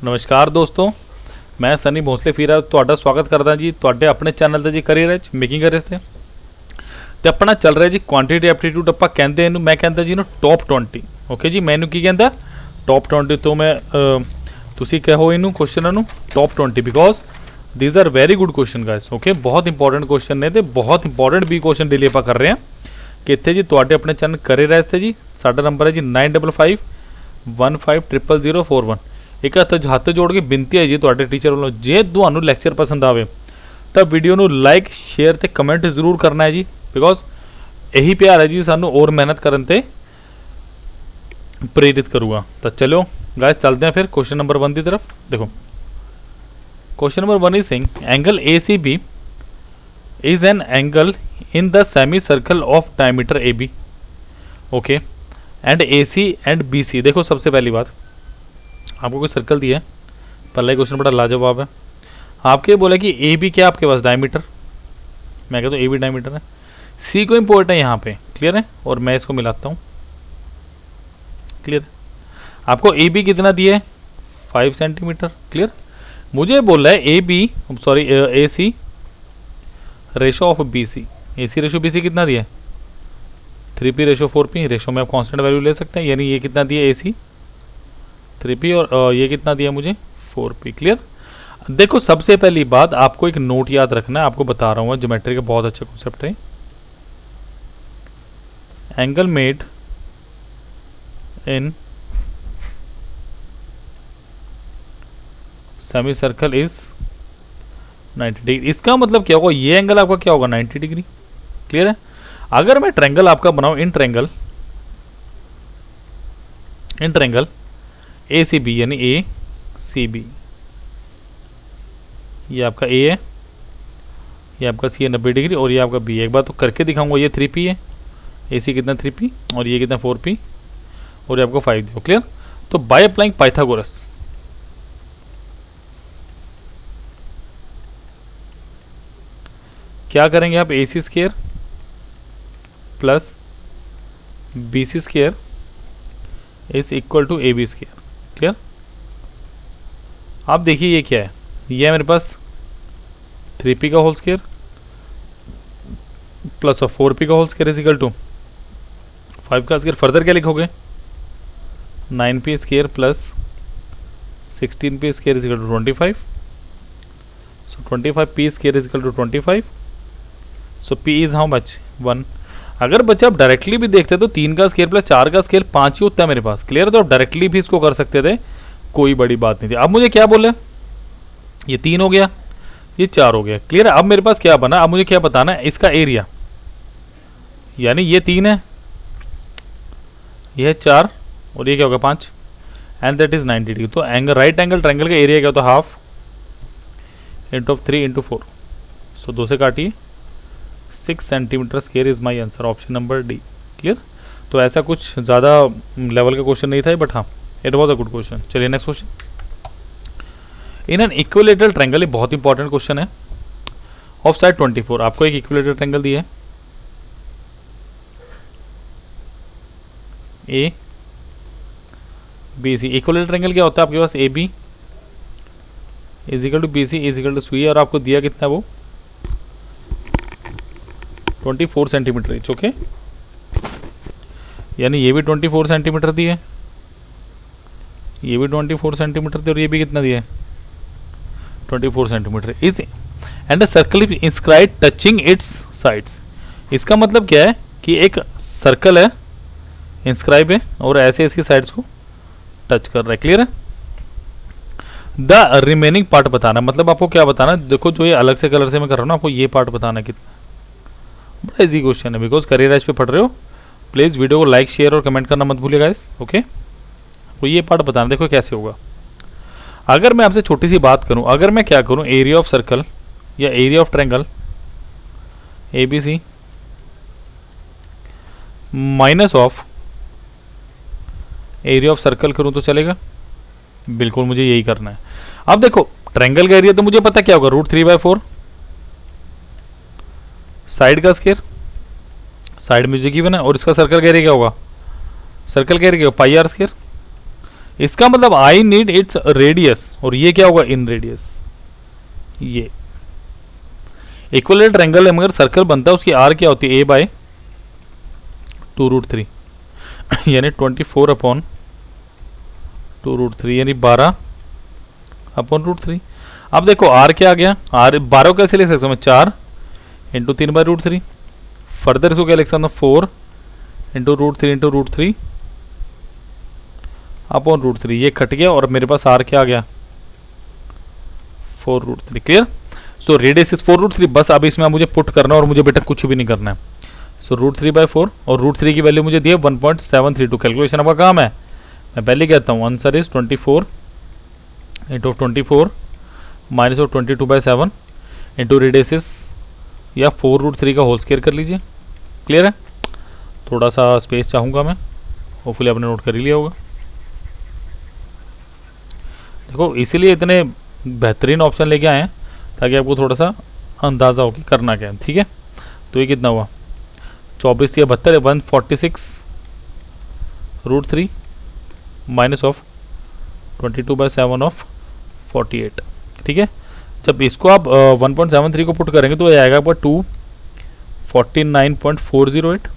नमस्कार दोस्तों, मैं सनी भोसले फिर ਤੁਹਾਡਾ ਸਵਾਗਤ ਕਰਦਾ ਜੀ ਤੁਹਾਡੇ ਆਪਣੇ ਚੈਨਲ ਤੇ ਜੀ ਕਰੀਅਰ ਵਿੱਚ ਮੇਕਿੰਗ ਕਰੀਅਰ ਤੇ ਆਪਣਾ ਚੱਲ ਰਿਹਾ ਜੀ ਕੁਆਂਟੀਟੀ ਐਪਟੀਟਿਊਡ ਆਪਾਂ ਕਹਿੰਦੇ ਇਹਨੂੰ ਮੈਂ ਕਹਿੰਦਾ ਜੀ ਇਹਨੂੰ ਟੌਪ 20 ਓਕੇ ਜੀ ਮੈਨੂੰ ਕੀ ਕਹਿੰਦਾ ਟੌਪ 20 ਤੋਂ ਮੈਂ ਤੁਸੀਂ ਕਹੋ ਇਹਨੂੰ ਕੁਐਸਚਨਾਂ ਨੂੰ top 20 because these are very good question guys okay ਬਹੁਤ ਇੰਪੋਰਟੈਂਟ ਕੁਐਸਚਨ ਨੇ ਤੇ ਬਹੁਤ ਇੰਪੋਰਟੈਂਟ ਵੀ ਕੁਐਸਚਨ ਡੇਲੀ ਆਪਾਂ ਕਰ ਰਹੇ ਹਾਂ ਕਿ ਇੱਥੇ ਜੀ ਤੁਹਾਡੇ ਆਪਣੇ ਚੈਨਲ ਕਰੀਅਰ ਇਸ ਤੇ ਜੀ ਸਾਡਾ ਨੰਬਰ ਹੈ ਜੀ 9551500041 एक हथ जोड़ के बेनती है जी तुहाडे टीचर वालों जे तुहानू लैक्चर पसंद आवे तो वीडियो नू लाइक शेयर ते कमेंट जरूर करना है जी बिकॉज यही प्यार है जी सानू और मेहनत करन ते प्रेरित करूँगा। तो चलो गाइस चलते हैं फिर क्वेश्चन नंबर 1 की तरफ। देखो question number 1 is saying angle A C B is an angle in the semi circle of diameter A B okay and A C and B C. देखो सबसे पहली बात आपको कोई सर्कल दिया है, पहला क्वेश्चन बड़ा लाजवाब है। आपके बोला कि ए बी क्या आपके पास डायमीटर, मैं कहता हूँ ए बी डायमीटर है, सी को इम्पोर्टेंट है यहाँ पे क्लियर है और मैं इसको मिलाता हूँ क्लियर। आपको ए बी कितना दिया है 5 सेंटीमीटर क्लियर। मुझे बोला है A B sorry A C ratio of B C, A C ratio B C कितना दिया है 3p रेशो 4p रेशो में आप कॉन्स्टेंट वैल्यू ले सकते हैं यानी ये कितना दिया ए सी 3p और ये कितना दिया मुझे 4p क्लियर। देखो सबसे पहली बात आपको एक नोट याद रखना है, आपको बता रहा हूँ ज्योमेट्री का बहुत अच्छा कॉन्सेप्ट है। Angle made in semi circle is 90 degree. इसका मतलब क्या होगा, ये एंगल आपका क्या होगा 90 डिग्री क्लियर है। अगर मैं ट्रायंगल आपका बनाऊं in triangle A C B यानी ए सी बी, ये आपका ए है, ये आपका सी है 90 डिग्री और ये आपका बी है। एक बार तो करके दिखाऊंगा, ये 3p है, ए सी कितना 3p और ये कितना 4p और ये आपको 5 दिया क्लियर। तो बाय अप्लाइंग पाइथागोरस क्या करेंगे आप A C square plus B C square is equal to A B square clear. आप देखिए ये क्या है, ये है मेरे पास 3p का होल स्क्वायर प्लस 4p का whole square is equal to 5 का स्क्वायर। फर्दर क्या लिखोगे 9p square plus 16p square is equal to 25। So 25p square is equal to 25। So p is how much 1। अगर बच्चे आप directly भी देखते तो 3 का स्केल प्लस 4 का स्केल 5 ही होता है मेरे पास क्लियर। तो आप डायरेक्टली भी इसको कर सकते थे, कोई बड़ी बात नहीं थी। अब मुझे क्या बोले, ये 3 हो गया, ये 4 हो गया क्लियर है। अब मेरे पास क्या बना, अब मुझे क्या बताना है इसका एरिया, यानी ये 3 है, ये है 4 और ये क्या होगा 5 एंड दैट इज 90 डिग्री। तो एंगल राइट एंगल ट्रायंगल का एरिया क्या होता है हाफ इंटू 3 इंटू 4। सो 2 से काटिए 6 centimetre square is my answer, option number D clear. तो ऐसा कुछ ज़्यादा लेवल का क्वेश्चन नहीं था बट हाँ it was a good question. चलिए next question. In an equilateral triangle, ये बहुत इंपॉर्टेंट क्वेश्चन है, ऑफ साइड 24। आपको एक इक्विलेटरल ट्रायंगल दिया है A B C. Equilateral triangle क्या होता है आपके पास A B is equal to B C is equal to C और आपको दिया कितना वो 24 सेंटीमीटर इच ओके, यानी ये भी 24 सेंटीमीटर दिए, ये भी 24 सेंटीमीटर दिए और ये भी कितना दिया है 24 centimetre is and a circle is inscribed touching it's sides. इसका मतलब क्या है कि एक सर्कल है इंस्क्राइब है और ऐसे इसकी साइड्स को टच कर रहा है क्लियर है। द रिमेनिंग पार्ट बताना, मतलब आपको क्या बताना, देखो जो ये अलग से कलर से मैं कर रहा हूँ ना, आपको ये पार्ट बताना कितना। बड़ा इजी क्वेश्चन है बिकॉज करियर एज पे पढ़ रहे हो, प्लीज़ वीडियो को लाइक शेयर और कमेंट करना मत भूलिएगा गाइस ओके। तो ये पार्ट बताना, देखो कैसे होगा। अगर मैं आपसे छोटी सी बात करूं, अगर मैं क्या करूं एरिया ऑफ सर्कल या area of triangle A B C minus of area of circle करूं तो चलेगा, बिल्कुल मुझे यही करना है। अब देखो ट्रायंगल का एरिया तो मुझे पता क्या होगा √3/4 साइड का स्क्वायर, साइड में मुझे गिवन है और इसका सर्कल का एरिया क्या होगा, सर्कल का एरिया पाई आर स्क्वायर। इसका मतलब आई नीड इट्स रेडियस, और ये क्या होगा इन रेडियस। ये इक्विलेटरल ट्रायंगल है मगर सर्कल बनता है, उसकी आर क्या होती है, a/2√3 यानी 24/2√3 यानी 12/√3। अब देखो आर क्या आ गया, आर 12 कैसे लिख सकता हूँ मैं, 4 इंटू 3/√3। फर्दर इसको क्या लिख सकता हूँ, 4 इंटू √3 अपॉन √3। ये कट गया और मेरे पास आर क्या आ गया, 4√3। क्लियर। So radius is 4√3। बस अब इसमें मुझे पुट करना है और मुझे बेटा कुछ भी नहीं करना है। सो √3/4 और √3 की वैल्यू मुझे दी है 1.732। कैलकुलेशन आपका काम है, मैं पहले कहता हूँ answer is 24 into 24 minus of 22/7 into radius is या 4√3 का होल स्क्वायर कर लीजिए। क्लियर है। थोड़ा सा स्पेस चाहूँगा मैं, होपफुली आपने नोट कर ही लिया होगा। देखो इसीलिए इतने बेहतरीन ऑप्शन लेके आए हैं ताकि आपको थोड़ा सा अंदाज़ा हो कि करना क्या है। ठीक है। तो ये कितना हुआ, 24 या 72 है, 146√3 माइनस ऑफ 22/7 ऑफ 48। ठीक है। जब इसको आप 1.73 को पुट करेंगे तो ये आएगा आपका 249.408,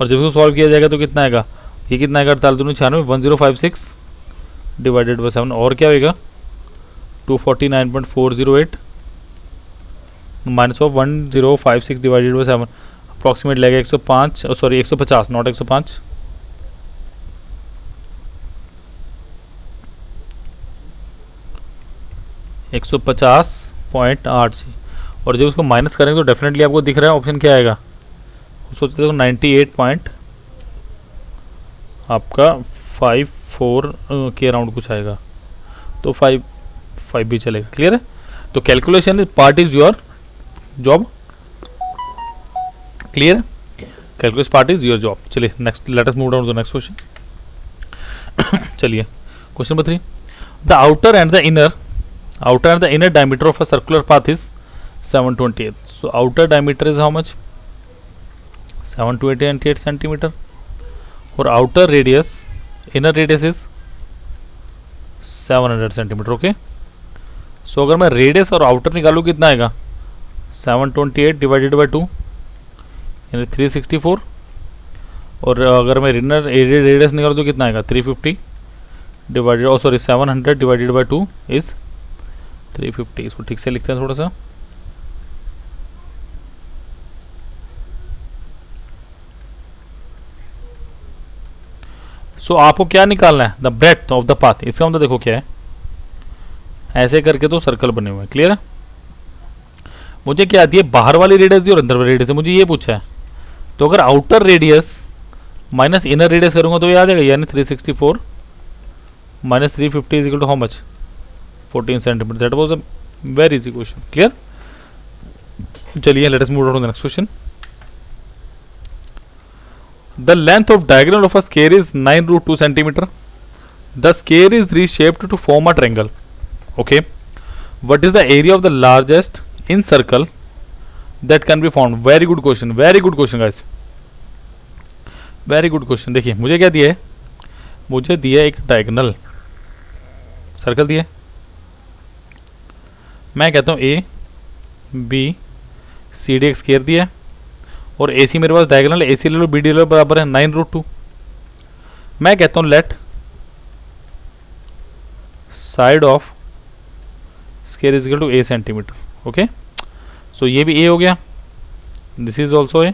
और जब इसको सॉल्व किया जाएगा तो कितना आएगा, ये कितना आएगा 4896 1056 डिवाइडेड बाई 7, और क्या होगा 249.408 minus of 1056 divided by 7 approximate लगेगा 105, सॉरी 150 नॉट 105, 150.86। और जब उसको माइनस करेंगे तो डेफिनेटली आपको दिख रहा है ऑप्शन क्या आएगा, सोचते हो 98 पॉइंट आपका 54 के अराउंड कुछ आएगा, तो 5 भी चलेगा। क्लियर है। तो calculation part is your job. Clear है। Calculation part is your job. चलिए next, let us move down to next question. चलिए question number 3, the outer and the inner diameter of a circular path is 728. So outer diameter is how much, 728 centimeter, और outer radius, inner radius is 700 centimeter. Okay. सो अगर मैं radius और outer निकालूँ कितना आएगा, 728 divided by 2 यानी 364, और अगर मैं इनर रेडियस निकालूँ तो कितना आएगा 350 डिवाइडेड, और सॉरी 700 डिवाइडेड बाई 2 इज 350। इसको ठीक से लिखते हैं थोड़ा सा। सो आपको क्या निकालना है, the breadth of the path. इसका मतलब देखो क्या है, ऐसे करके तो सर्कल बने हुए हैं। क्लियर है। मुझे क्या आती है, बाहर वाली रेडियस और अंदर वाली रेडियस है, मुझे ये पूछा है। तो अगर outer radius minus inner radius करूंगा तो ये आ जाएगा, यानी 364 minus 350 is equal to how much, 14 centimetre. That was a very easy question. Clear. चलिए let us move on to the next question. The length of diagonal of a square is 9√2 centimeter. The square is reshaped to form a triangle. Okay. What is the area of the largest in circle that can be found? Very good question. Very good question guys. Very good question. देखिए मुझे क्या दिया है, मुझे दिया एक diagonal circle दिया, मैं कहता हूँ ए बी सी डी एक स्क्वायर दिया, और ए सी मेरे पास डायगोनल, ए सी ले लो बी डी ले लो, बराबर है 9√2। मैं कहता हूँ let side of square is equal to A centimetre. Okay. So ये भी ए हो गया, this is also A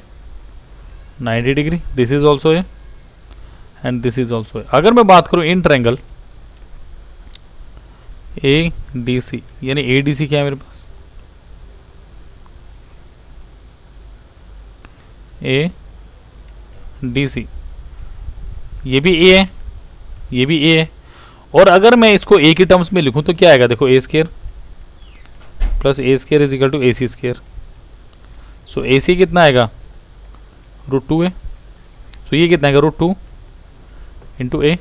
90 degree, this is also A and this is also A. अगर मैं बात करूँ in triangle A D C, यानी A D C क्या है मेरे पास, ए डी सी, ये भी ए है, ये भी ए है, और अगर मैं इसको ए के टर्म्स में लिखूं तो क्या आएगा, देखो A square plus A square is equal to A C square. So A C कितना आएगा, √2 है। सो ये कितना आएगा, √2 इंटू ए।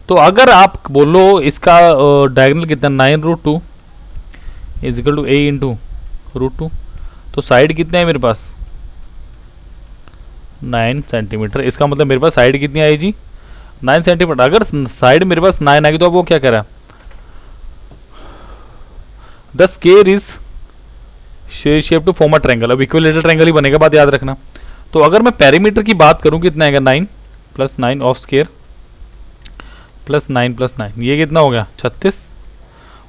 तो अगर आप बोलो इसका डायगोनल कितना 9√2 is equal to A into √2, तो साइड कितने है मेरे पास 9 सेंटीमीटर। इसका मतलब मेरे पास साइड कितनी आई जी, 9 सेंटीमीटर। अगर साइड मेरे पास 9 आएगी तो अब वो क्या कह रहा है, the square is shape to form a triangle. अब इक्विलेटरल ट्रायंगल ही बनेगा, बात याद रखना। तो अगर मैं पेरीमीटर की बात करूं कितना आएगा, 9 + 9 ऑफ स्केयर +9 + 9, ये कितना हो गया 36।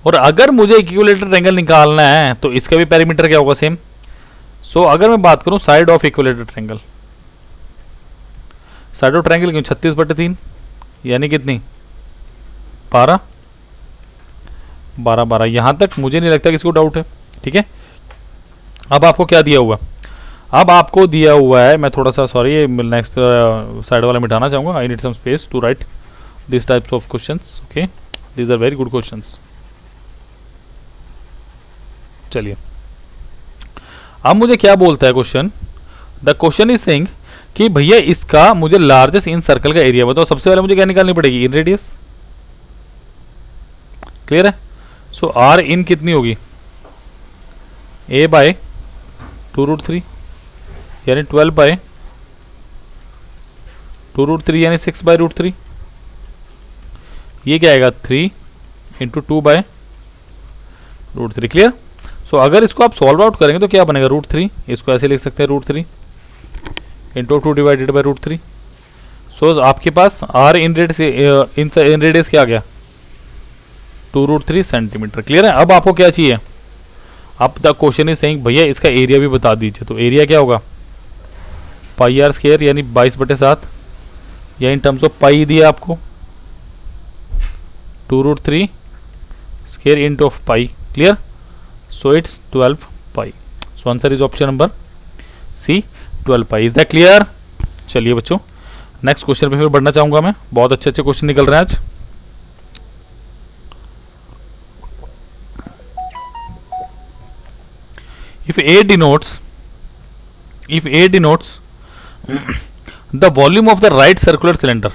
और अगर मुझे इक्विलेटरल ट्रायंगल निकालना है तो इसका भी पेरीमीटर क्या होगा, सेम। सो अगर मैं बात करूं side of equilateral triangle, side of triangle क्यों 36/3 यानी कितनी 12 12 12। यहां तक मुझे नहीं लगता किसी को डाउट है, ठीक है। अब आपको क्या दिया हुआ, अब आपको दिया हुआ है, मैं थोड़ा सा सॉरी ये नेक्स्ट साइड वाला मिटाना चाहूंगा। I need some space to write this types of questions. Okay, these are very good questions. चलिए अब मुझे क्या बोलता है question, the question is saying कि भैया इसका मुझे लार्जेस्ट इन सर्कल का एरिया बताओ। सबसे पहले मुझे क्या निकालनी पड़ेगी, इन रेडियस। क्लियर है। सो आर इन कितनी होगी, a/2√3 यानी 12/2√3 यानी 6/√3। ये क्या आएगा 3 × 2/√3। क्लियर। सो अगर इसको आप सॉल्व आउट करेंगे तो क्या बनेगा, √3। इसको ऐसे लिख सकते हैं, √3 × 2/√3। सो आपके पास आर इन रेडियस क्या आ गया, 2√3 सेंटीमीटर। क्लियर है। अब आपको क्या चाहिए, अब द क्वेश्चन इज सेइंग भैया इसका एरिया भी बता दीजिए। तो एरिया क्या होगा, πr² यानी 22/7, या इन टर्म्स ऑफ पाई दिया आपको 2√3 square into of pi. Clear. So it's 12 pi. So answer is option number C, 12 pi. Is that clear. चलिए बच्चों नेक्स्ट क्वेश्चन पे फिर बढ़ना चाहूंगा मैं। बहुत अच्छे अच्छे क्वेश्चन निकल रहे हैं आज। If A denotes the volume of the right circular cylinder,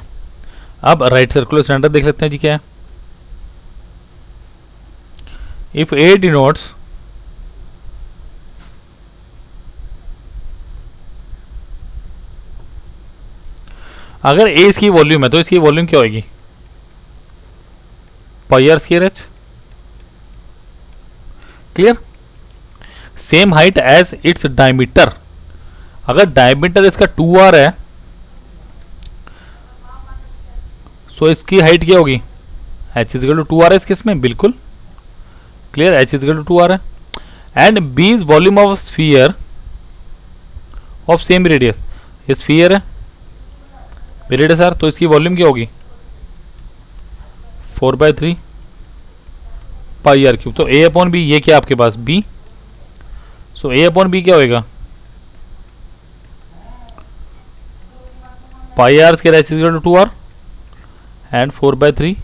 अब right circular cylinder देख लेते हैं जी क्या है। If A denotes अगर A इसकी वॉल्यूम है तो इसकी वॉल्यूम क्या होगी, πr²h। Clear. Same height as its diameter. अगर डायमीटर इसका 2r है सो इसकी हाइट क्या होगी, h = 2r है इसके इसमें, बिल्कुल क्लियर। h = 2r है। And b is volume of sphere of same radius. ये स्फीयर है, रेडियस r, तो इसकी वॉल्यूम क्या होगी 4/3 πr³। तो a/b ये क्या आपके पास b। सो a/b क्या होएगा, πr² h = 2r and 4/3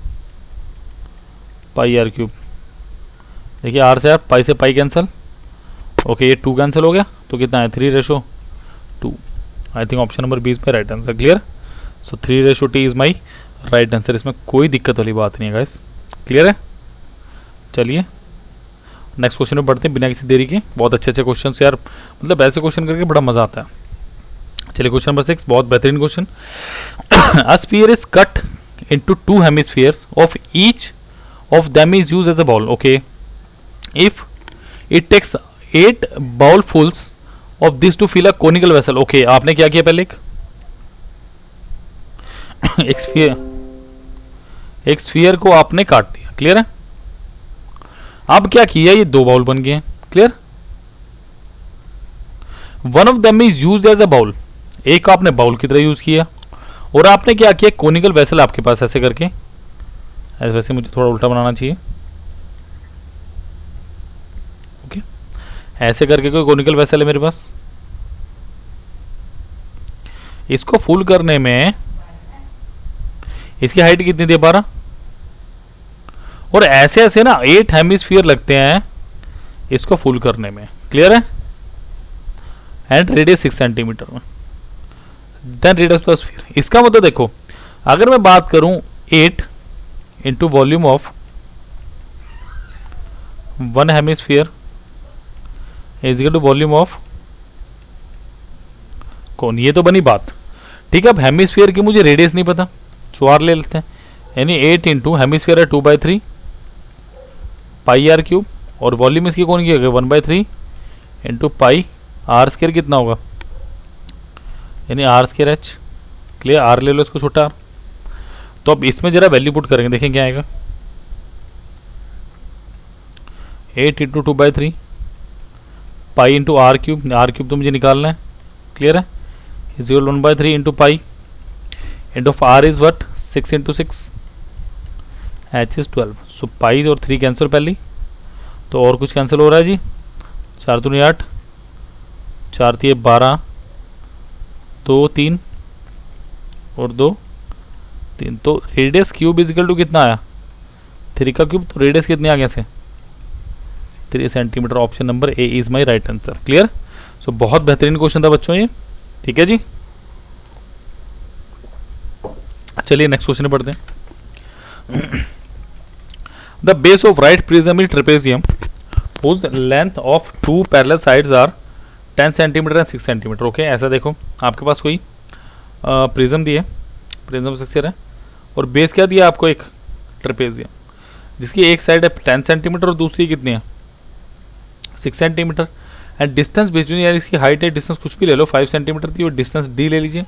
πr³। देखिए r से पाई से पाई कैंसिल, ओके ये 2 कैंसिल हो गया तो कितना है 3:2। आई थिंक ऑप्शन नंबर 20 पे right answer. Clear. So 3:t is my right answer. इसमें कोई दिक्कत वाली बात नहीं है गाइस। क्लियर है। चलिए नेक्स्ट क्वेश्चन में बढ़ते हैं बिना किसी देरी के। बहुत अच्छे अच्छे क्वेश्चन यार, मतलब ऐसे क्वेश्चन करके बड़ा मजा आता है। चलिए क्वेश्चन नंबर 6, बहुत बेहतरीन question. A sphere is cut into 2 hemispheres of each of them is used as a bowl. Okay, if it takes 8 bowlfuls of this to fill a conical vessel. Okay, आपने क्या किया पहले, एक sphere को आपने काट दिया। क्लियर है। अब क्या किया, ये 2 बाउल बन गए हैं। Clear. One of them is used as a bowl, एक आपने बाउल की तरह यूज किया, और आपने क्या किया कोनिकल वेसल आपके पास ऐसे करके, ऐसे वैसे मुझे थोड़ा उल्टा बनाना चाहिए। ओके, ऐसे करके कोई कोनिकल वेसल है मेरे पास। इसको फुल करने में इसकी हाइट कितनी थी 12, और ऐसे ऐसे ना 8 हेमिस्फीयर लगते हैं इसको फुल करने में। क्लियर है। एंड रेडियस 6 सेंटीमीटर में, देन रेडियस प्लस स्फीयर। इसका मतलब देखो, अगर मैं बात करूं 8 into volume of 1 hemisphere is equal to volume of कौन, ये तो बनी बात। ठीक है। अब हेमिस्फीयर की मुझे रेडियस नहीं पता, सो आर ले लेते हैं, यानी 8 इंटू हेमिस्फीयर है 2/3 पाई आर क्यूब, और वॉल्यूम इसकी कौन की होगी 1/3 इंटू पाई आर स्केयर कितना होगा, यानी R square H. Clear, R ले लो इसको छोटा आर। तो अब इसमें जरा वैल्यू पुट करेंगे, देखें क्या आएगा। 8 into 2/3 pi into R cube तो मुझे निकालना है, क्लियर है, is equal 1/3 into pi into R is what 6 into 6, H is 12। So pi और 3 कैंसिल पहली, तो और कुछ कैंसिल हो रहा है जी, 4 दूनी 8, 4 3 12, 2 3 और 2 3, तो रेडियस क्यूब इजिकल टू कितना आया 3 का क्यूब, तो रेडियस कितनी आ गया से 3 centimetre. Option number A is my right answer. Clear, so बहुत बेहतरीन क्वेश्चन था बच्चों ये, ठीक है जी। चलिए नेक्स्ट क्वेश्चन पढ़ते हैं। The base of right prism is trapezium whose length of two parallel sides are 10 centimetre and 6 centimetre. Okay, ऐसा देखो आपके पास कोई प्रिज्म दिए, प्रिज्म स्ट्रक्चर है, और बेस क्या दिया आपको एक ट्रेपेजियम, जिसकी एक साइड है 10 सेंटीमीटर और दूसरी कितनी है 6 सेंटीमीटर, एंड डिस्टेंस बिटवीन, यार इसकी हाइट है, डिस्टेंस कुछ भी ले लो 5 सेंटीमीटर थी और डिस्टेंस डी ले लीजिए।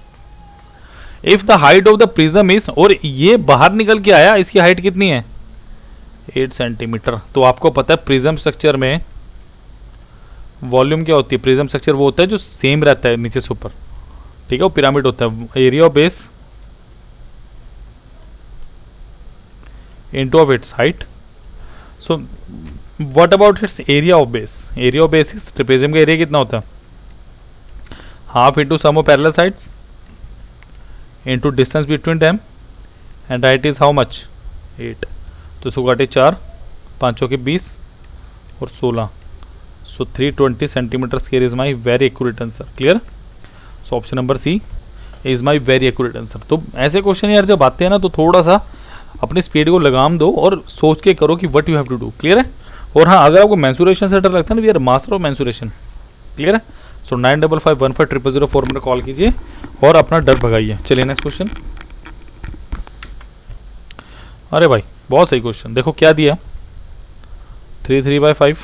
If the height of the prism is, और ये बाहर निकल के आया, इसकी हाइट कितनी है 8 सेंटीमीटर। तो आपको पता है प्रिज्म स्ट्रक्चर में वॉल्यूम क्या होती है, प्रिज्म स्ट्रक्चर वो होता है जो सेम रहता है नीचे से ऊपर, ठीक है, वो पिरामिड होता है। Area of base into of its height. So what about its area of base, area of base is, trapezium का एरिया कितना होता है half into sum of parallel sides into distance between them, and height is how much 8, तो इसको काटे 4, 5 के 20 और 16, so 320 centimetre square is my very accurate answer. Clear, so option number C is my very accurate answer. तो ऐसे question यार जब आते हैं ना, तो थोड़ा सा अपनी स्पीड को लगाम दो और सोच के करो कि what you have to do. Clear है, और हाँ अगर आपको मेंसुरेशन से डर लगता है ना, we are master of mensuration. Clear है, सो 9551150004 में कॉल कीजिए और अपना डर भगाइए। चलिए नेक्स्ट क्वेश्चन। अरे भाई बहुत सही क्वेश्चन, देखो क्या दिया 3/5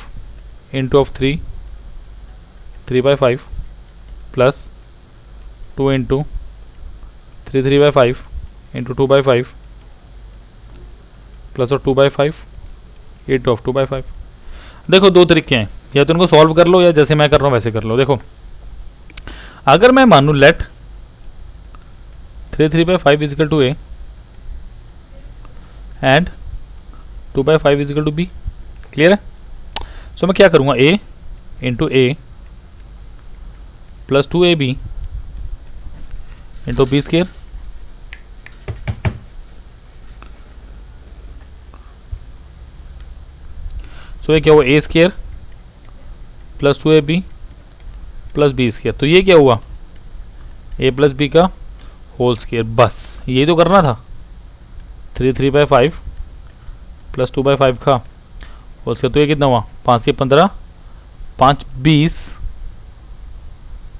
into of 3/5 plus 2 into 3/5 into 2/5 plus और 2/5 इंटू ऑफ 2/5। देखो दो तरीके हैं, या तो उनको सॉल्व कर लो या जैसे मैं कर रहा हूँ वैसे कर लो। देखो अगर मैं मानूँ let 3/5 is equal to a and 2/5 is equal to b. Clear है, सो मैं क्या करूँगा a into a plus 2ab into b square, so ये क्या हुआ a square plus 2ab plus b square. तो ये क्या हुआ a प्लस बी का होल स्केयर, बस ये तो करना था। 3/5 प्लस 2/5 का होल स्केयर, तो ये कितना हुआ 5 से 15, 5 20,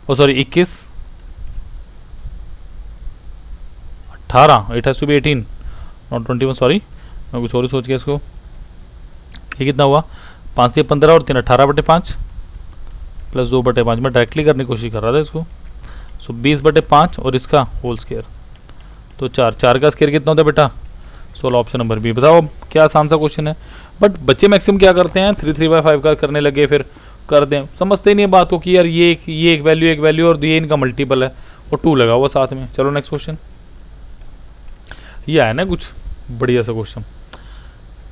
oh sorry 21, 18, it has to be 18 not 21, sorry मैं कुछ और ही सोच गया इसको। ये कितना हुआ 5 से 15 और 3 18/5 प्लस 2/5, मैं डायरेक्टली करने की कोशिश कर रहा था इसको। सो 20/5 और इसका होल स्केयर, तो 4 का स्केयर कितना होता है बेटा 16। Option number B. बताओ अब क्या आसान सा क्वेश्चन है, बट बच्चे मैक्सिमम क्या करते हैं 3/5 का करने लगे, फिर कर दें, समझते ही नहीं बात को कि यार ये एक वैल्यू और ये इनका मल्टीपल है और 2 लगा हुआ साथ में। चलो नेक्स्ट क्वेश्चन, ये आया ना कुछ बढ़िया सा question.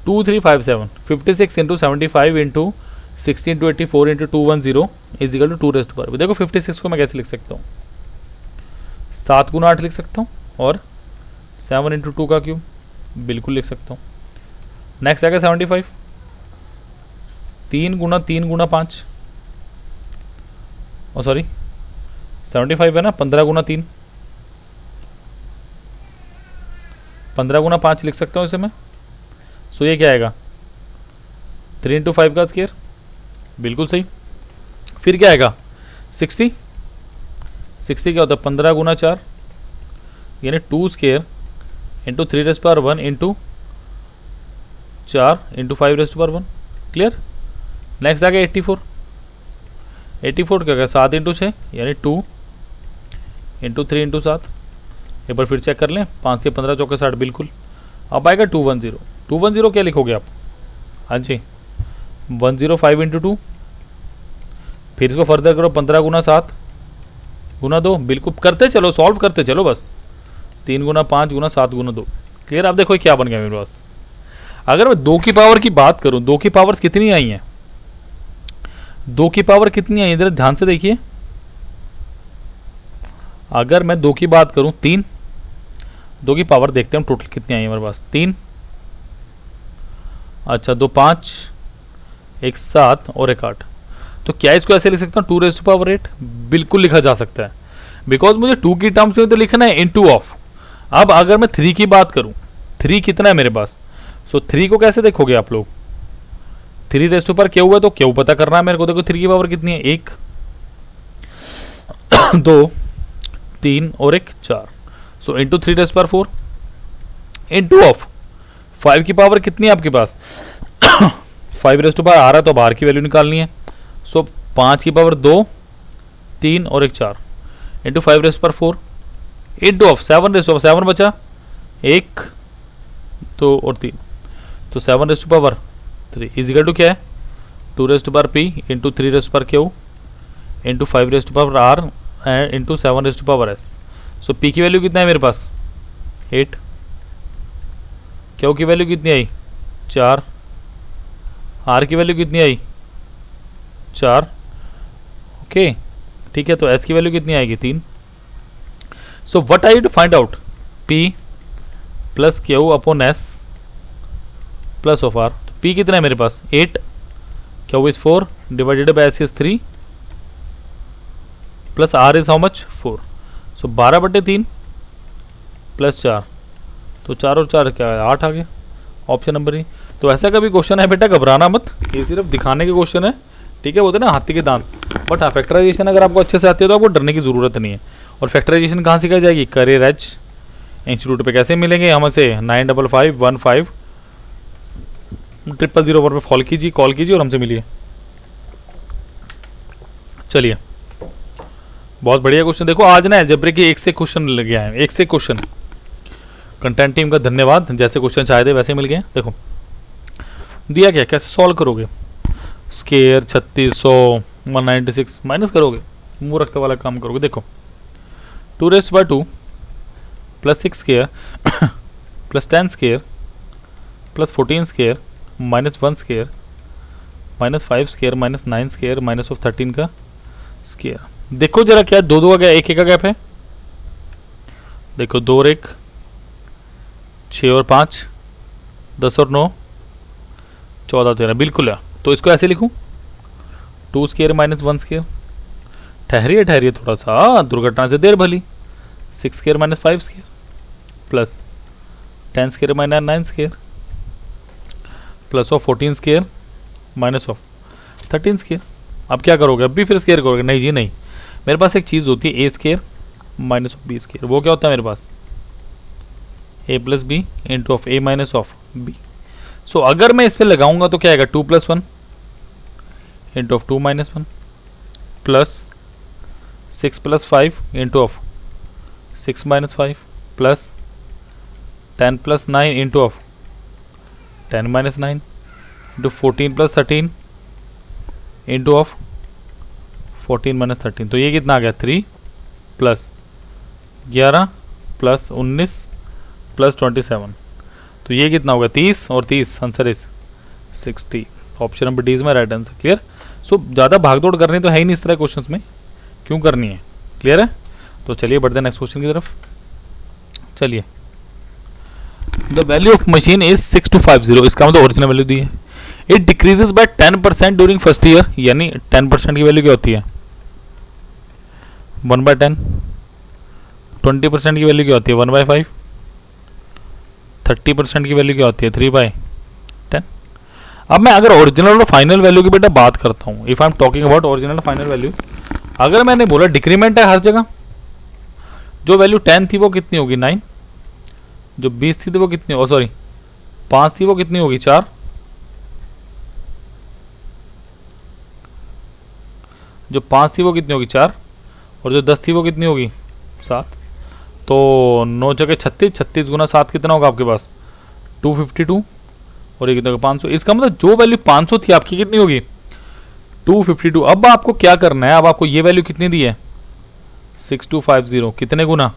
2357 56 into 75 into 16 into 84 into 210 equal to 2 देखो 56 को मैं कैसे लिख सकता हूँ 7 गुना 8 लिख सकता हूँ, और 7 इंटू 2 का क्यूब बिल्कुल लिख सकता हूँ। नेक्स्ट आएगा 75, 3 गुना 5, ओ सॉरी 75 है ना, 15 गुना 3, 15 गुना 5 लिख सकता हूँ इसे मैं। सो ये क्या आएगा 3 इंटू 5 का स्केयर, बिल्कुल सही। फिर क्या आएगा 60 क्या होता है 15 गुना 4, यानी 2 square into 3 raised power 1 into 4 into 5 raised power 1। Clear. Next आ गया 84। 84 क्या गया 7 इंटू 6 यानी 2 इंटू 3 इंटू 7। एक बार फिर चेक कर लें, 5 से 15 चौके 60 बिल्कुल। अब आएगा 210। 210 क्या लिखोगे आप? हाँ जी 105 इंटू 2। फिर इसको फर्दर करो 15 गुना 7 गुना 2। बिल्कुल करते चलो, सॉल्व करते चलो बस। 3 गुना 5 गुना 7 गुना 2। क्लियर। आप देखो क्या बन गया मेरे पास। अगर मैं 2 की पावर की बात करूं, 2 की पावर्स कितनी आई हैं? 2 की पावर कितनी आई है इधर ध्यान से देखिए। अगर मैं 2 की बात करूं 3, 2 की पावर देखते हैं हम टोटल कितनी आई है मेरे पास। 3, अच्छा 2 5, एक 7 और एक 8। तो क्या इसको ऐसे लिख सकता हूँ 2 रेज़ टू पावर 8? बिल्कुल लिखा जा सकता है, बिकॉज मुझे 2 की टर्म्स में तो लिखना है इनटू ऑफ। अब अगर मैं 3 की बात करूं, 3 कितना है मेरे पास? सो 3 को कैसे देखोगे आप लोग? 3 रेज़ टू पावर क्यों हुआ तो क्यों पता करना है मेरे को। देखो 3 की पावर कितनी है? 1 2 3 और एक 4। So into 3 raise to power 4 into of 5 की पावर कितनी है आपके पास? 5 रेज़ टू पावर आ रहा है तो बाहर की वैल्यू निकालनी है। सो 5 की पावर 2 3 और एक 4 into 5 raise to power 4 into of 7 raise to power 7 बचा 1 2 और 3। तो 7 raise to power 3 equal to क्या है? 2 raise to power p into 3 raise to power q into 5 raise to power r into 7 raise to power s। So p की value कितना है मेरे पास? 8। q की वैल्यू कितनी आई? 4। r की वैल्यू कितनी आई? 4। ओके ठीक है। तो s की वैल्यू कितनी आएगी? 3। So what I you to find out? p plus q upon s plus of r। p कितना है मेरे पास? 8, q is 4 divided by s is 3 plus r is how much? 4। So 12/3 plus 4, तो 4 और 4 क्या है? 8 आ गया ऑप्शन नंबर ए। तो ऐसा कभी क्वेश्चन है बेटा घबराना मत, ये सिर्फ दिखाने के क्वेश्चन है, ठीक है। बोलते ना हाथी के दांत। बट हाँ फैक्टराइजेशन अगर आपको अच्छे से आती है तो आपको डरने की ज़रूरत नहीं है। और फैक्टराइजेशन कहाँ सिखाई जाएगी? करियर एज इंस्टीट्यूट पे। कैसे मिलेंगे हमसे? 95515001 पे कॉल कीजिए और हमसे मिलिए। चलिए बहुत बढ़िया क्वेश्चन। देखो आज ना अलजेब्रा के एक से क्वेश्चन लग गया है, एक से क्वेश्चन। कंटेंट टीम का धन्यवाद, जैसे क्वेश्चन चाहे थे वैसे मिल गए। देखो दिया क्या, कैसे सॉल्व करोगे? स्केयर 3600 196 माइनस करोगे, मुंह रखते वाला काम करोगे। देखो 2 raise to power 2 plus 6 square plus 10 square plus 14 square minus 1 square minus 5 square minus 9 square minus of 13 का स्केयर। देखो जरा क्या 2 का गया, 1 का गैप है। देखो 2 और 1 6 और 5 10 और 9 14 13 बिल्कुल है। तो इसको ऐसे लिखूं 2 स्केयर माइनस 1 स्केयर। ठहरिए थोड़ा सा, दुर्घटना से देर भली। 6 square minus 5 square plus 10 square minus 9 square plus of 14 square minus of 13 square. अब क्या करोगे? अब भी फिर स्केयर करोगे? नहीं जी नहीं, मेरे पास एक चीज़ होती है a square minus of b square. वो क्या होता है मेरे पास? A plus b into of A minus of B. So अगर मैं इस पर लगाऊंगा तो क्या आएगा? 2 + 1 into of 2 - 1 plus 6 + 5 into of 6 - 5 plus 10 + 9 into of 10 - 9 into 14 + 13 into of 14 - 13। तो ये कितना आ गया? 3 प्लस 11 प्लस 19 प्लस 27। तो ये कितना होगा? 30 और 30 answer is 60। Option number D is my right answer. Clear. So ज़्यादा भागदौड़ करनी तो है ही नहीं इस तरह क्वेश्चंस में, क्यों करनी है? क्लियर है। तो चलिए बढ़ते हैं नेक्स्ट क्वेश्चन की तरफ। चलिए the value of machine is 6250। इसका मतलब ओरिजिनल वैल्यू दी है। It decreases by 10% during first year, यानी 10% की वैल्यू क्या होती है? 1/10। 20% की वैल्यू क्या होती है? 1/5। 30% की वैल्यू क्या होती है? 3/10। अब मैं अगर ओरिजिनल और फाइनल वैल्यू की बेटा बात करता हूँ, if I am talking about original final value, अगर मैंने बोला डिक्रीमेंट है हर जगह, जो वैल्यू 10 थी वो कितनी होगी? 9। जो 20 थी वो कितनी, ओ सॉरी 5 थी वो कितनी होगी, 4। जो 5 थी वो कितनी होगी, 4। और जो 10 थी वो कितनी होगी, 7। तो 9 जगह 36, 36 गुना 7 कितना होगा आपके पास, 252। और ये कितना होगा, 500। इसका मतलब जो वैल्यू 500 थी आपकी कितनी होगी, 252। अब आपको क्या करना है, अब आपको ये वैल्यू कितनी दी है, 6250, कितने गुना,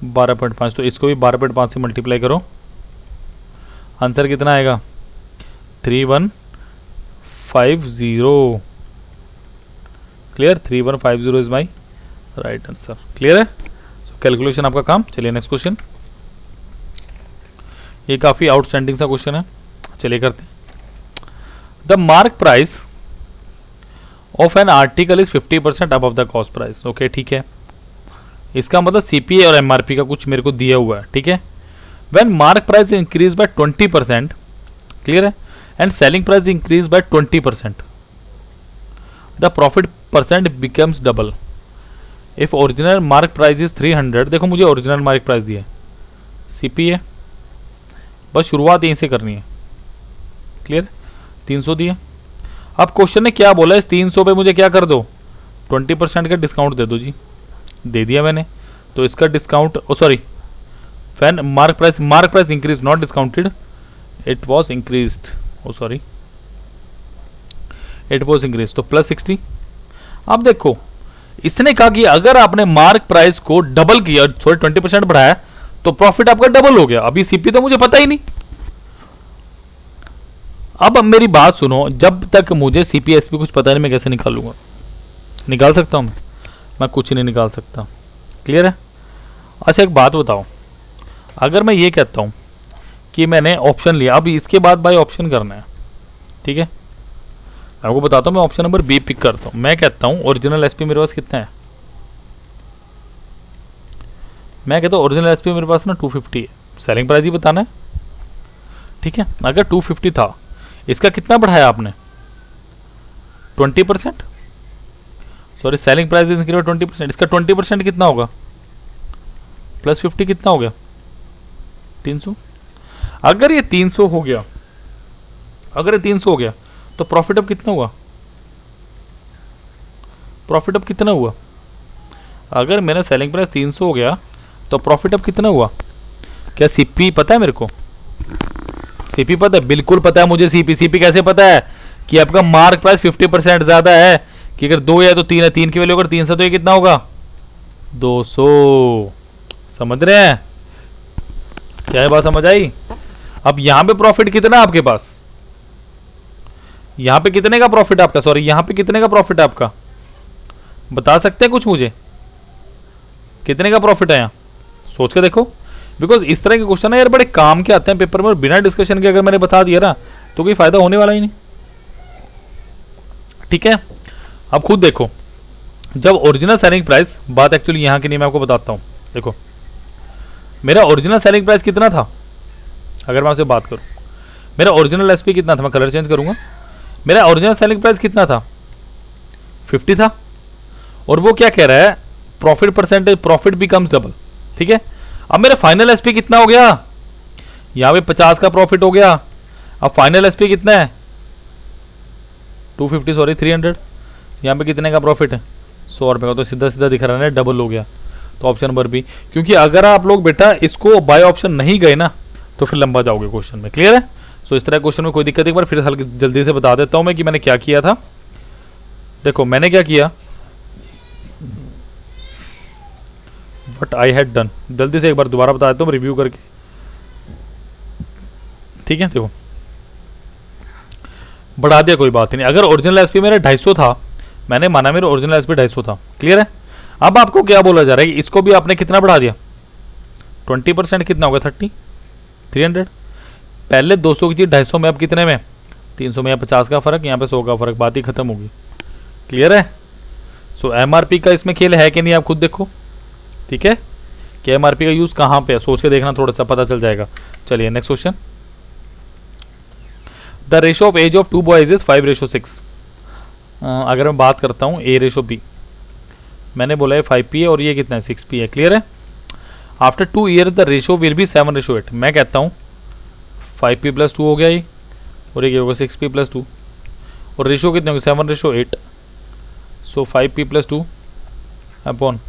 12.5। तो इसको भी 12.5 से मल्टीप्लाई करो, आंसर कितना आएगा, 3150। Clear, 3150 is my right answer. Clear है, कैलकुलेशन आपका काम। चलिए नेक्स्ट क्वेश्चन, ये काफ़ी आउटस्टैंडिंग सा क्वेश्चन है, चलिए करते हैं। The mark price of an article is 50% above the cost price. Okay ठीक है, इसका मतलब सीपीए और एमआरपी का कुछ मेरे को दिया हुआ है, ठीक है। When mark price increase by 20%, clear है, and selling price increase by 20%, the profit percent becomes double. If original mark price is 300, देखो मुझे ओरिजिनल मार्क प्राइस दिया है, सीपीए बस शुरुआत यहीं से करनी है, क्लियर, 300 दिए। अब क्वेश्चन ने क्या बोला, इस 300 पे मुझे क्या कर दो, 20% का डिस्काउंट दे दो जी, दे दिया मैंने। तो इसका डिस्काउंट, ओ सॉरी, फैन mark price increase not discounted, it was increased, oh sorry it was increase, तो +60। अब देखो इसने कहा कि अगर आपने मार्क प्राइस को डबल किया, सॉरी 20% बढ़ाया, तो प्रॉफिट आपका डबल हो गया। अभी सीपी तो मुझे पता ही नहीं। अब मेरी बात सुनो, जब तक मुझे सीपीएसपी कुछ पता नहीं, मैं कैसे निकालूंगा, निकाल सकता हूं मैं कुछ नहीं निकाल सकता। क्लियर है। अच्छा एक बात बताओ, अगर मैं ये कहता हूं कि मैंने ऑप्शन लिया, अब इसके बाद बाय ऑप्शन करना है, ठीक है, आपको बताता हूं, मैं ऑप्शन नंबर बी पिक करता हूं। मैं कहता हूं ओरिजिनल एसपी मेरे पास कितना है, मैं कहता हूं ओरिजिनल एसपी मेरे पास ना 250 है, सेलिंग प्राइस ही बताना है, ठीक है। अगर 250 था, इसका कितना बढ़ाया आपने, 20%, सॉरी सेलिंग प्राइस इंक्रीज 20%, इसका 20% कितना होगा, +50 कितना हो गया, 300। अगर ये 300 हो गया, अगर ये 300 हो गया, तो प्रॉफिट अब कितना हुआ, प्रॉफिट अब कितना हुआ, अगर मेरा सेलिंग प्राइस 300 हो गया तो प्रॉफिट अब कितना हुआ। क्या सीपी पता है मेरे को, सीपी पता है, बिल्कुल पता है मुझे। सीपी कैसे पता है कि आपका मार्क प्राइस 50% ज्यादा है, कि अगर 2 है तो 3 है, 3 की वैल्यू अगर 300 तो ये कितना होगा, 200। समझ रहे हैं, क्या है बात, समझ आई। अब यहां पे प्रॉफिट कितना है आपके पास, यहां पे कितने का प्रॉफिट आपका, सॉरी यहां पे कितने का प्रॉफिट है आपका, बता सकते हैं कुछ मुझे, कितने का प्रॉफिट है, यहां सोच के देखो। बिकॉज इस तरह के क्वेश्चन है यार बड़े काम के आते हैं पेपर में, और बिना डिस्कशन के अगर मैंने बता दिया ना तो कोई फायदा होने वाला ही नहीं, ठीक है। अब खुद देखो, जब ओरिजिनल सेलिंग प्राइस, बात एक्चुअली यहां की नहीं, मैं आपको बताता हूं। देखो मेरा ओरिजिनल सेलिंग प्राइस कितना था, अगर मैं आपसे बात करूं, मेरा ओरिजिनल एसपी कितना था, मैं कलर चेंज करूंगा, मेरा ओरिजिनल सेलिंग प्राइस कितना था, 50 था। और वो क्या कह रहा है, profit percentage, profit becomes double, ठीक है। अब मेरा फाइनल एसपी कितना हो गया, यहां पे 50 का प्रॉफिट हो गया, अब फाइनल एसपी कितना है, 250, सॉरी 300, यहां पे कितने का प्रॉफिट है, 100 रुपए का, तो सीधा सीधा दिख रहा है डबल हो गया। तो ऑप्शन नंबर बी, क्योंकि अगर आप लोग बेटा इसको बाय ऑप्शन नहीं गए ना तो फिर लंबा जाओगे क्वेश्चन में। क्लियर है। सो इस तरह क्वेश्चन में कोई दिक्कत, एक बार फिर हल्की जल्दी से बता देता हूं मैं कि मैंने क्या किया था। देखो मैंने क्या किया, व्हाट आई हैड डन, जल्दी से एक बार दोबारा बता देता हूं रिव्यू करके, ठीक है। देखो बढ़ा दिया, कोई बात नहीं। अगर ओरिजिनल एसपी मेरा 250 था, मैंने माना मेरा ओरिजिनल एसपी 250 था, क्लियर है। अब आपको क्या बोला जा रहा है कि इसको भी आपने कितना बढ़ा दिया, 20% कितना होगा, 300। पहले 200 की चीज 250 में, अब कितने में, 300 में, 50 का फर्क, यहाँ पे 100 का फर्क, बात ही खत्म होगी। क्लियर है। सो एमआरपी का इसमें खेल है कि नहीं, आप खुद देखो, ठीक है, कि एमआरपी का यूज कहां पे है, सोच के देखना, थोड़ा सा पता चल जाएगा। चलिए next question, the ratio of age of 2 boys is 5:6। अगर मैं बात करता हूं A/B, मैंने बोला है 5P है और ये कितना है, 6P है। क्लियर है। After 2 year the ratio will be 7:8। मैं कहता हूँ 5p+2 हो गया ये, और ये होगा 6p+2, और रेशो कितने होंगे 7:8। सो 5p+2 upon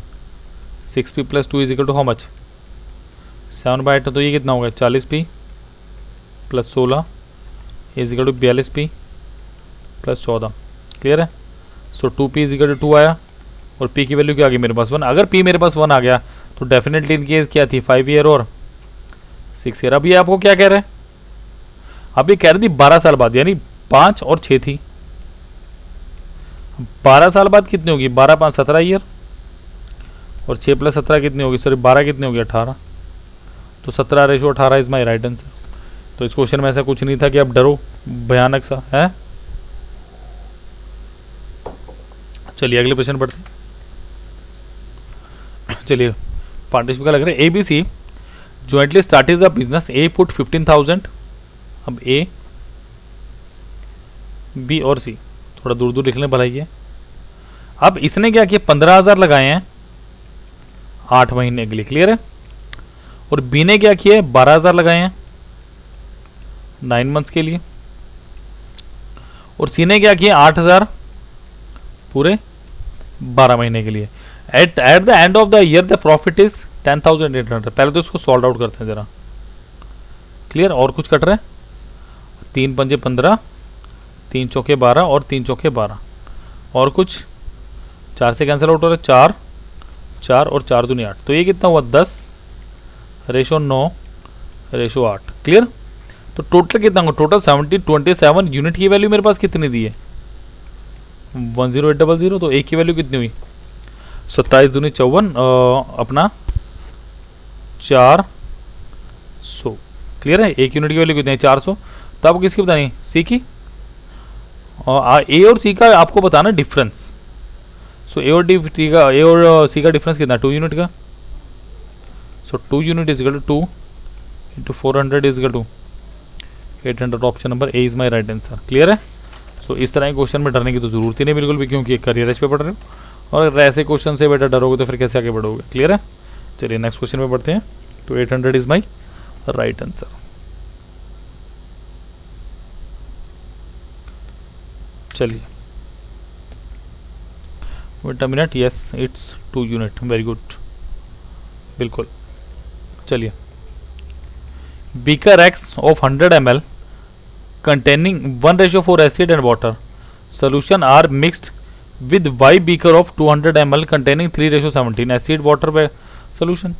6p+2 is equal to how much 7/8। तो ये कितना होगा 40p + 16 is equal to 42p + 14। Clear है। सो 2p इज इक्वल टू 2 आया, और p की वैल्यू क्या आ गई मेरे पास 1। अगर p मेरे पास 1 आ गया तो डेफिनेटली इनकी क्या थी 5 ईयर और 6 ईयर। अब ये आपको क्या कह रहे हैं, अब ये कह रही थी 12 साल बाद, यानी 5 और 6 थी। 12 साल बाद कितनी होगी 12 5 17 ईयर, और 6 + 17 कितनी होगी, सॉरी 12 कितनी होगी 18। तो 17:18 इज माई राइट आंसर। तो इस क्वेश्चन में ऐसा कुछ नहीं था कि आप डरो भयानक सा है। चलिए अगले क्वेश्चन पढ़ते हैं। चलिए पार्टनरशिप का लग रहा है ABC jointly started a business. A put 15,000। अब ए बी और सी थोड़ा दूर दूर लिखने भलाई है। अब इसने क्या किया 15,000 लगाए हैं 8 महीने के लिए। क्लियर है। और बी ने क्या किया 12,000 लगाए हैं 9 मंथ्स के लिए, और सी ने क्या किया 8,000 पूरे 12 महीने के लिए। At the end of the year the profit is 10,800। पहले तो इसको सॉल्व आउट करते हैं जरा। क्लियर। और कुछ कट रहा है 3 पंजे 15, 3 चौके 12 और 3 चौके 12, और कुछ 4 से कैंसिल आउट हो रहा है 4 4 और 4 दूनी 8। तो ये कितना हुआ 10:9:8। क्लियर। तो टोटल कितना होगा टोटल 27 यूनिट की वैल्यू मेरे पास कितनी दी है 10800। तो एक की वैल्यू कितनी हुई 27 दूनी 54 अपना 400। क्लियर है। एक यूनिट की वैल्यू कितनी है 400। तो आपको किसकी बतानी सी की, ए और सी का आपको बताना डिफरेंस। सो ए और सी का डिफरेंस कितना 2 यूनिट का। So 2 unit is equal to 2 × 400 is equal to 800। Option number A is my right answer. Clear है। सो इस तरह के क्वेश्चन में डरने की तो जरूरत ही नहीं बिल्कुल भी, क्योंकि करियर एज पे पढ़ रहे हो, और अगर ऐसे क्वेश्चन से बेटा डरोगे तो फिर कैसे आगे बढ़ोगे। क्लियर है। चलिए नेक्स्ट क्वेश्चन में बढ़ते हैं। तो 800 इज माई राइट आंसर। चलिए wait a minute, yes it's 2 unit, very good, बिल्कुल। चलिए beaker X of 100 ml containing 1:4 acid and water solution are mixed with y beaker of 200 ml containing 3:17 acid water solution.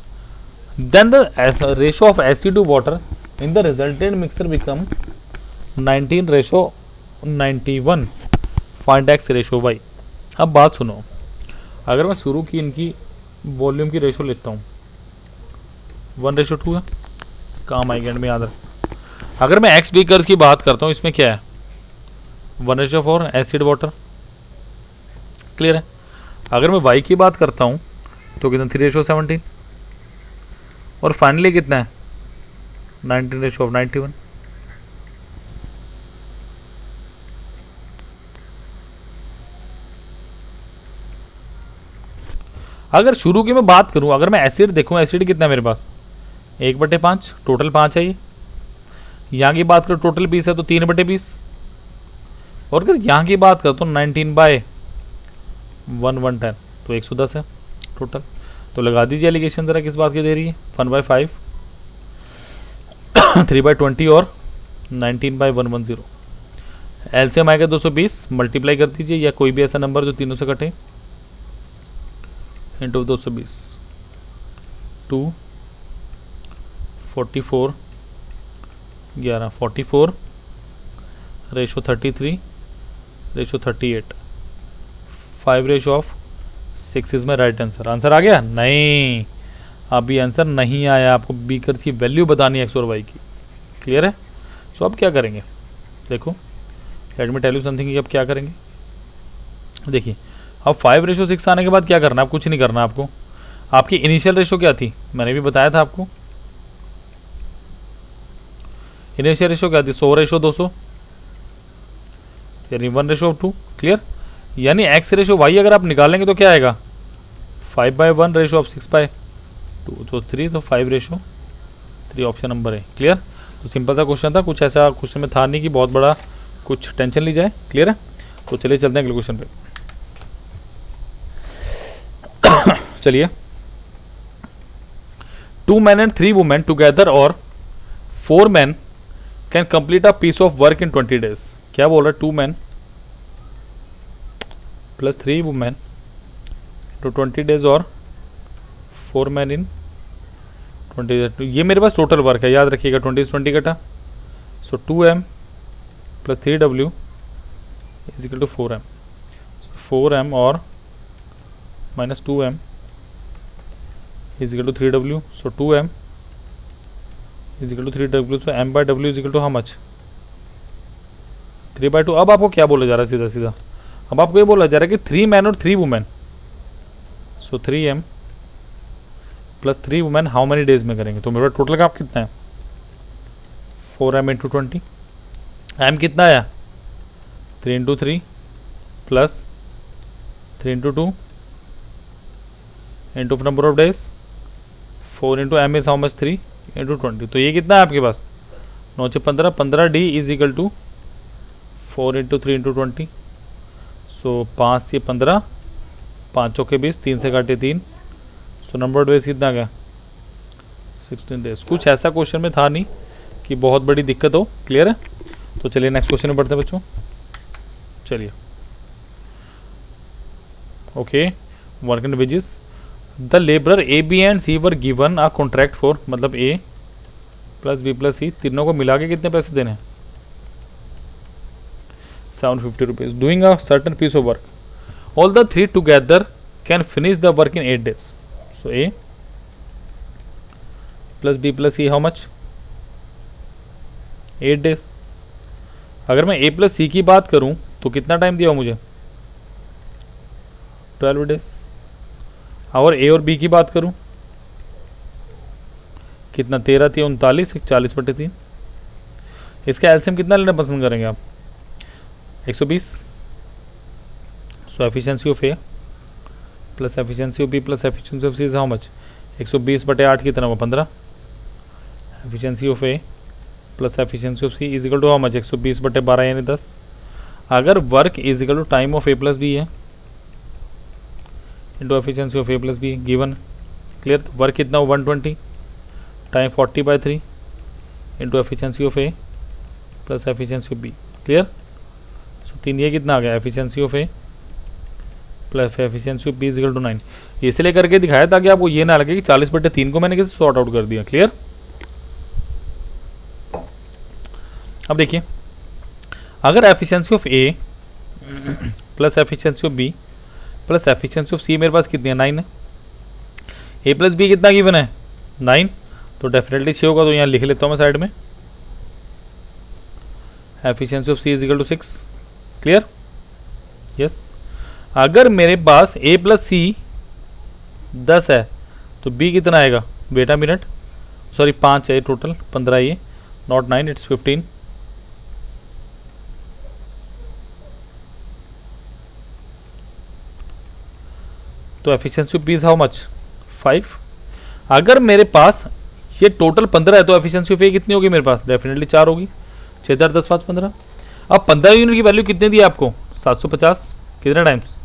Then the ratio of acid to water in the resultant mixture become 19:91. Find x ratio y. अब बात सुनो, अगर मैं शुरू की इनकी volume की ratio लेता हूँ 1:2 है, काम आएगा एंड में याद रख। अगर मैं एक्स बीकर्स की बात करता हूँ इसमें क्या है 1:4 एसिड वाटर। क्लियर है। अगर मैं वाई की बात करता हूँ तो कितना 3:17, और फाइनली कितना है 19:91। अगर शुरू की मैं बात करूं, अगर मैं एसिड देखूं, एसिड कितना है मेरे पास 1/5, टोटल 5 है ये। यहाँ की बात करो टोटल 20 है तो 3/20, और अगर यहाँ की बात करता हूँ 19/1 तो 110 है टोटल। तो लगा दीजिए एलिगेशन जरा किस बात की दे रही है 1/5, 3/20 और 19/110। एलसीएम आएगा 220, मल्टीप्लाई कर दीजिए या कोई भी ऐसा नंबर जो तीनों से कटे into 220 2 44 11 44 ratio 33 ratio 38 5:6 is my right answer. Answer आ गया नहीं, अभी आंसर नहीं आया। आपको बीकर की वैल्यू बतानी है एक्स और वाई की। क्लियर है। सो अब क्या करेंगे देखो, let me tell you something. अब क्या करेंगे देखिए, अब 5:6 आने के बाद क्या करना है, आप कुछ नहीं करना आपको। आपकी इनिशियल रेशो क्या थी मैंने भी बताया था आपको। इनिशियल रेशो क्या थी 100:200, यानी 1:2। क्लियर। यानी एक्स रेशो वाई अगर आप निकालेंगे तो क्या आएगा 5/1 रेशो ऑफ 6/, 2 तो 3 तो 5:3 ऑप्शन नंबर है। क्लियर। तो सिंपल सा क्वेश्चन था, कुछ ऐसा क्वेश्चन में था नहीं कि बहुत बड़ा कुछ टेंशन ली जाए। क्लियर है। तो चलिए चलते हैं अगले क्वेश्चन पे। चलिए, 2 men and 3 women together और 4 men can complete a piece of work in 20 days। क्या बोल रहा है? 2 men plus 3 women to 20 days और 4 men in 20 days। ये मेरे पास टोटल वर्क है, याद रखिएगा 20 से 20 कटा। सो 2m प्लस 3w is equal to 4m। 4m और minus 2m is equal to 3w, so 2m is equal to 3w, so m by w is equal to how much? 3/2। अब आपको क्या बोला जा रहा है? सीधा सीधा अब आपको ये बोला जा रहा है कि 3 men और 3 women, so 3m plus 3 women how many days में करेंगे? तो मेरा टोटल काम कितना है? 4m into 20। m कितना आया? 3 into 3 plus 3 into 2 into number of days 4 into M is how much? 3 into 20। तो ये कितना है आपके पास? 9 से 15, 15d is equal to 4 into 3 into 20। So 5 से 15, 5 चौके 20, 3 से काटे 3, सो नंबर ऑफ डेज कितना गया? 16 डेज। कुछ ऐसा क्वेश्चन में था नहीं कि बहुत बड़ी दिक्कत हो। क्लियर है। तो चलिए नेक्स्ट क्वेश्चन में बढ़ते हैं बच्चों। चलिए, okay, work and wages. The labourer A B and C were given a contract for, मतलब A plus B plus C तीनों को मिला के कितने पैसे देने हैं? 750 rupees. Doing a certain piece of work. All the 3 together can finish the work in 8 days. So A plus B plus C how much? 8 days. अगर मैं ए प्लस सी की बात करूं तो कितना टाइम दिया हो मुझे? 12 डेज। और ए और बी की बात करूं कितना? 13 थी 39, 40/3। इसका एलसीएम कितना लेना पसंद करेंगे आप? 120। So efficiency of A plus efficiency of B plus efficiency of C is how much? 120/8 कितना हुआ? 15। Efficiency of A plus efficiency of C is equal to how much? 120/12 यानी 10। अगर work is equal to time of A plus B है into efficiency of A plus B given. Clear. Work कितना हो? 120 time 40/3 into efficiency of A plus efficiency of B. Clear. So 3 ये कितना आ गया? Efficiency of A plus efficiency of B is equal to 9। इसलिए करके दिखाया ताकि आपको ये ना लगे कि 40/3 को मैंने कैसे सॉर्ट आउट कर दिया। क्लियर। अब देखिए, अगर efficiency of A plus efficiency of B plus efficiency of C मेरे पास कितनी है? 9 है। ए प्लस बी कितना गिवन है? 9। तो डेफिनेटली 6 होगा, तो यहाँ लिख लेता हूँ मैं साइड में। Efficiency of C is equal to 6। Clear. Yes. अगर मेरे पास ए प्लस सी 10 है तो बी कितना आएगा? वेट अ मिनट, सॉरी 5 है टोटल, 15 ये, नॉट 9, इट्स 15। तो efficiency of B is how much? 5। अगर मेरे पास ये टोटल 15 है तो एफिशिएंसी ऑफ ए कितनी होगी मेरे पास? डेफिनेटली 4 होगी। 6 4 10 5 15। अब 15 यूनिट की वैल्यू कितने दी है आपको? 750। कितने टाइम्स?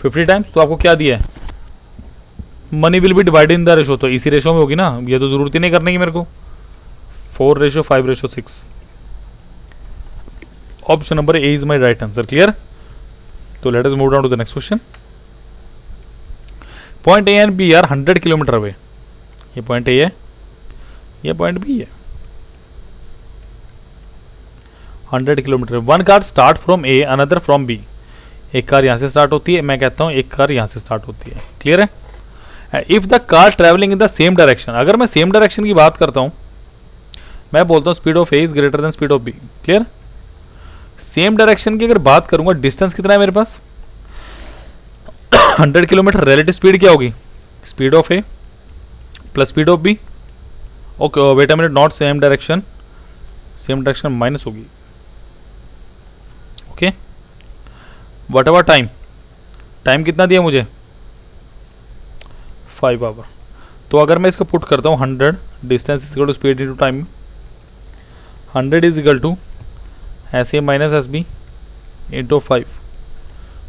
50 टाइम्स। तो आपको क्या दिया है? Money will be divided in the ratio. तो इसी रेशो में होगी ना, ये तो जरूरत ही नहीं करने की मेरे को। 4:5:6। Option number A is my right answer. Clear. तो let us move down to the next question. Point A and B are 100 kilometre away. ये पॉइंट ए है, ये पॉइंट बी है। 100 kilometre. One car start from A, another from B. एक car यहाँ से start होती है, मैं कहता हूँ एक कार यहाँ से स्टार्ट होती है। क्लियर है। If the car travelling in the same direction, अगर मैं सेम डायरेक्शन की बात करता हूँ, मैं बोलता हूँ speed of A is greater than speed of B. Clear. Same direction की अगर बात करूंगा, डिस्टेंस कितना है मेरे पास? 100 किलोमीटर। रिलेटिव स्पीड क्या होगी? Speed of A plus speed of B. Okay, wait a minute, not same direction, same direction minus होगी। Okay, whatever time, time कितना दिया मुझे? 5 आवर। तो अगर मैं इसको पुट करता हूँ 100 distance is equal to speed into time, 100 is equal to S A minus S B into 5,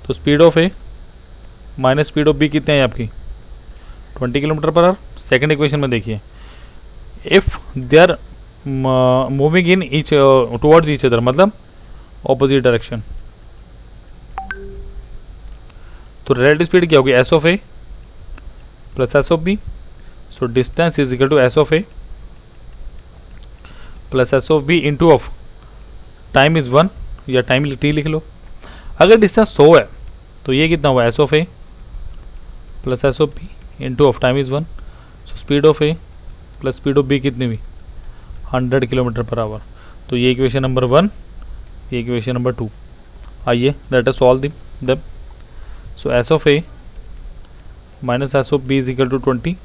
तो speed of A minus speed of B कितने हैं आपकी 20 kilometre per our. Second equation में देखिए, if they are moving in each towards each other, मतलब opposite direction, तो relative speed क्या होगी S of A plus S of B. So distance is equal to S of A plus S of B into of time is 1 या time T लिख लो। अगर distance 100 है तो ये कितना हुआ S of A plus S of B into of time is 1। So speed of A plus speed of B कितनी हुई 100 किलोमीटर पर आवर। तो ये इक्वेशन नंबर 1, ये इक्वेशन नंबर 2। आइए let us solve them. So S of A minus S of B is equal to 20,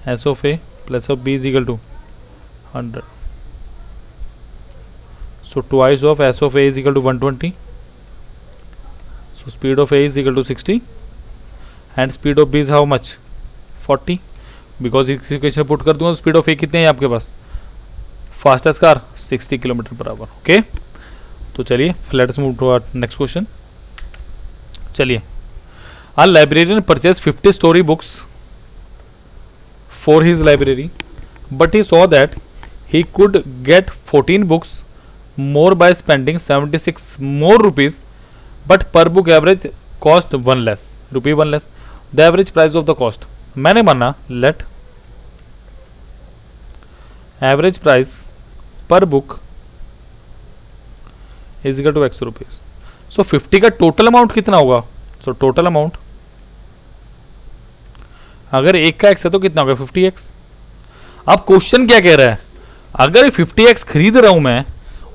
S of A plus of B is equal to 100। So twice of S of A is equal to 120. So speed of A is equal to 60 and speed of B is how much 40, because इस equation put कर दूंगा तो speed of A कितने हैं आपके पास fastest car 60 kilometre per hour. Okay, तो चलिए let's move to our next question. चलिए, a librarian purchased 50 story books for his library, but he saw that he could get 14 books more by spending 76 more rupees, but per book average cost 1 less rupee 1 less the average price of the cost। मैंने माना let average price per book is equal to x rupees। so 50 का total amount कितना होगा, so total amount अगर एक का x है तो कितना होगा 50x। अब क्वेश्चन क्या कह रहा है, अगर 50x खरीद रहा हूं मैं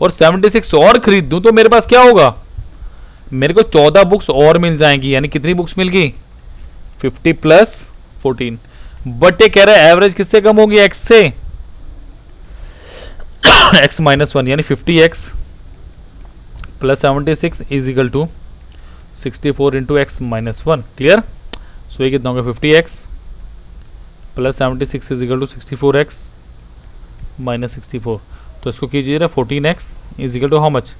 और 76 और खरीद दूं तो मेरे पास क्या होगा, मेरे को 14 बुक्स और मिल जाएंगी। यानी कितनी बुक्स मिल गई 50 प्लस 14। बट ये कह रहा है एवरेज किससे कम होगी x से, x माइनस 1, यानी 50x plus 76 is equal to 64 into x minus 1। Clear. So ये कितना होगा 50x plus 76 is equal to 64x minus 64। तो इसको कीजिए 14x is equal to how much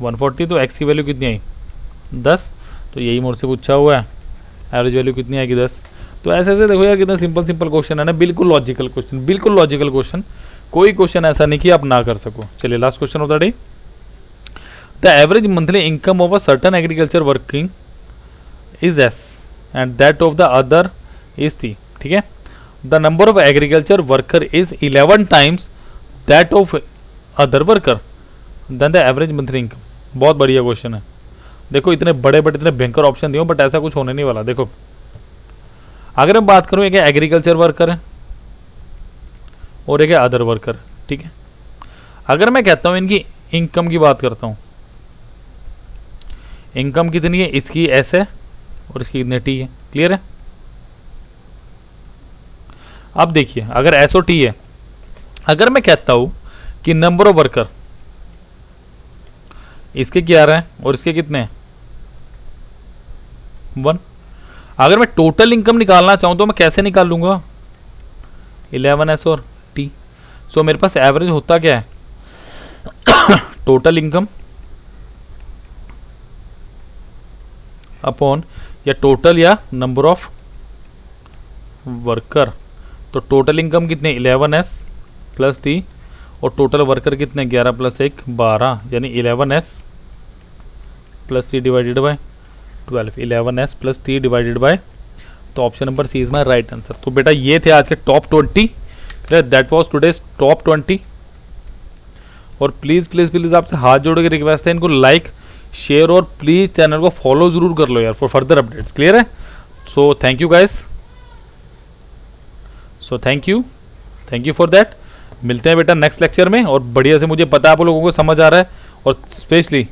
140। तो x की वैल्यू कितनी आई 10। तो यही मोड से पूछा हुआ है, एवरेज वैल्यू कितनी आएगी 10। तो ऐसे ऐसे देखो यार कितना सिंपल सिंपल क्वेश्चन है ना, बिल्कुल लॉजिकल क्वेश्चन, बिल्कुल लॉजिकल क्वेश्चन। कोई क्वेश्चन ऐसा नहीं कि आप ना कर सको। चलिए last question of the day, the average monthly income of a certain agriculture working is S and that of the other is T. ठीक है, the number of agriculture worker is 11 times that of other worker then the average monthly income. बहुत बढ़िया question है। देखो इतने बड़े बड़े इतने भयंकर ऑप्शन दिए, बट ऐसा कुछ होने नहीं वाला। देखो अगर मैं बात करूं, एक एग्रीकल्चर वर्कर है और एक अदर वर्कर। ठीक है, अगर मैं कहता हूं इनकी इनकम की बात करता हूं, इनकम कितनी है, इसकी एस है और इसकी कितनी टी है। क्लियर है। अब देखिए अगर एस और टी है, अगर मैं कहता हूं कि नंबर ऑफ वर्कर इसके 11 है और इसके कितने हैं 1। अगर मैं टोटल इनकम निकालना चाहूं तो मैं कैसे निकाल लूंगा 11s और टी। सो मेरे पास एवरेज होता क्या है टोटल इनकम अपॉन या टोटल या नंबर ऑफ वर्कर। तो टोटल इनकम कितने 11s प्लस टी और टोटल वर्कर कितने 11 प्लस 1 12, यानी 11s plus t divided by 12, 11s plus t divided by. तो option number C is my right answer. तो बेटा ये थे आज के top 20, that was today's top 20। और प्लीज़ प्लीज़ प्लीज़ आपसे हाथ जोड़ के रिक्वेस्ट है, इनको लाइक शेयर और प्लीज़ चैनल को फॉलो जरूर कर लो यार फॉर फर्दर अपडेट्स। क्लियर है। So thank you guys, so thank you for that. मिलते हैं बेटा नेक्स्ट लेक्चर में, और बढ़िया से मुझे पता है आप लोगों को समझ आ रहा है, और specially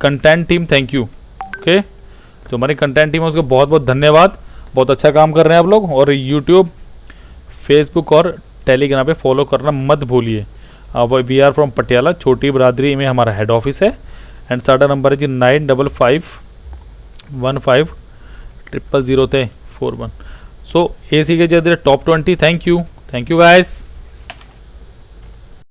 content team thank you. Okay, तो हमारी कंटेंट टीम है उसको बहुत बहुत धन्यवाद, बहुत अच्छा काम कर रहे हैं आप लोग। और यूट्यूब, फेसबुक और टेलीग्राम पे फॉलो करना मत भूलिए। वी आर फ्रॉम पटियाला, छोटी बरादरी में हमारा हेड ऑफिस है, एंड साडा नंबर है जी 9551500341। सो ए सी के जरिए टॉप 20. Thank you guys.